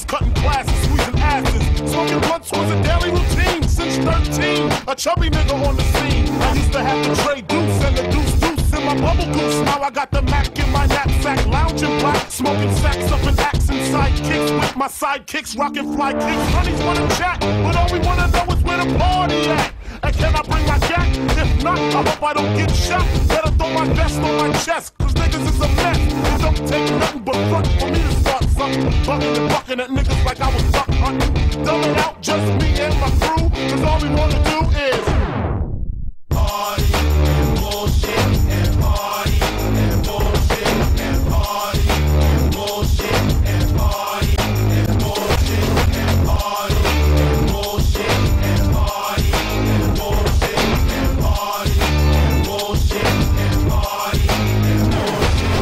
classes, cutting classes, squeezing asses. Smoking blunts was a daily routine since 13. A chubby nigga on the scene. I used to have the tray deuce and the deuce in my bubble goose. Now I got the Mac in my knapsack, lounging black, smoking sacks up in axe and sidekicks with my sidekicks, rocking fly kicks. Honeys wanna chat, but all we wanna know is where the party at. And can I bring my gat? If not, I hope I don't get shot. Better throw my vest on my chest, cause niggas is a mess. It don't take nothing but front for me to start something. Bucking and bucking at niggas like I was duck hunting. Dumb it out, just me and my crew, cause all we wanna do is party and bullshit and party and bullshit and party and bullshit and party and bullshit and party and bullshit and party and bullshit and party and bullshit and party and bullshit.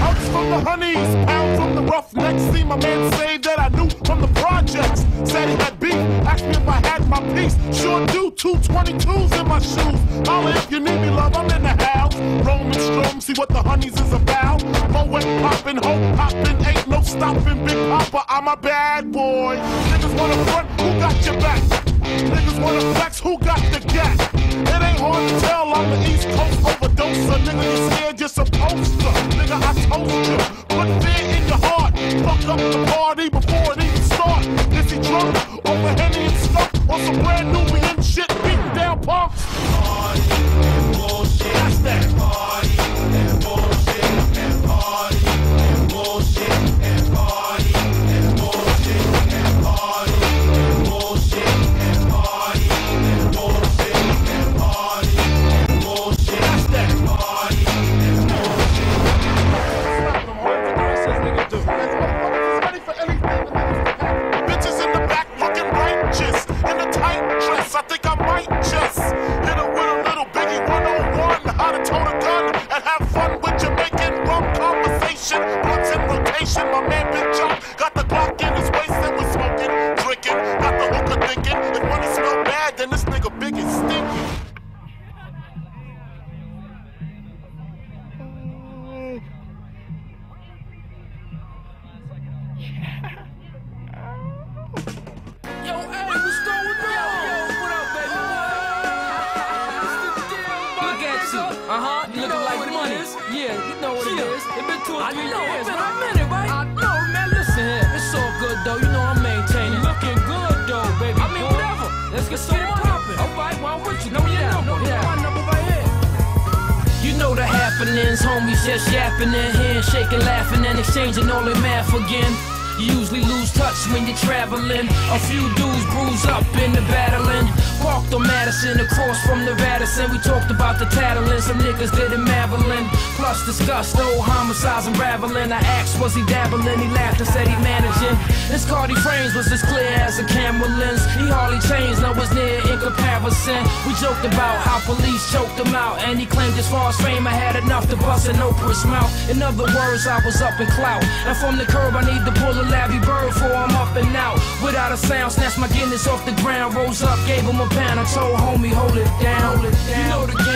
Outs from the honeys, pound from the roughnecks. See my man say that I knew from the projects. Said he had beef, asked me if I had my piece. Sure do, 222s in my shoes. Holla if you need me, love, I'm in the house. Roaming strom, see what the honeys is about. Moet poppin', hope poppin', ain't no stopping. Big Papa, I'm a bad boy. Niggas wanna front, who got your back? Niggas wanna flex, who got the gap? It ain't hard to tell, I'm the East Coast overdoser. Nigga, you scared, you're supposed to. Nigga, I told you, put fear in your heart. Fuck up the party before it even start. Is he drunk, over Henny and stuff? Or some brand new and shit, beating down punks? Party and bullshit, that's that. Party and bullshit and party and bullshit and party and bullshit and party and bullshit and party and bullshit and party and bullshit, that's that. Party and bullshit. Ready for anything the niggas can have. Bitches in the back looking righteous in a tight dress. I think I might just hit her with a little Biggie 101. How to tote a gun and have fun with Jamaican rum conversation. Blunts in rotation. My man Big Jump got the Glock in his waist and we smoking, drinking. Got the hooker thinking if money smell bad, then this nigga big and stinky. Yo, hey, what's going on? Yo, what up, baby? Look at you. You looking like money. Yeah, you know what it is. It been 2 or 3 years. But I'm in it, right? I know, man. Listen here. It's all good, though. You know I'm maintaining. Looking good, though, baby. I mean, whatever. Let's get some poppin'. All right, well, I'm with you. Know your number. Yeah, my number right here. You know the happenings, homies just yapping in here, shaking, laughing, and exchanging all their math again. You usually lose touch when you're traveling. A few dudes bruise up in the battling. Parked on Madison, across from the Radisson. We talked about the tattling, some niggas did it Maryland. Plus discussed old homicides unraveling. I asked, was he dabbling? He laughed and said he managing. His Cardi frames was as clear as a camera lens. He hardly changed, no was near in comparison. We joked about how police choked him out, and he claimed as far as fame I had enough to bust an Oprah's mouth. In other words, I was up in clout. And from the curb I need to pull a Larry Bird before I'm up and out. Without a sound, snatched my Guinness off the ground, rose up, gave him a pound. I told homie, hold it down, hold it down. You know the game.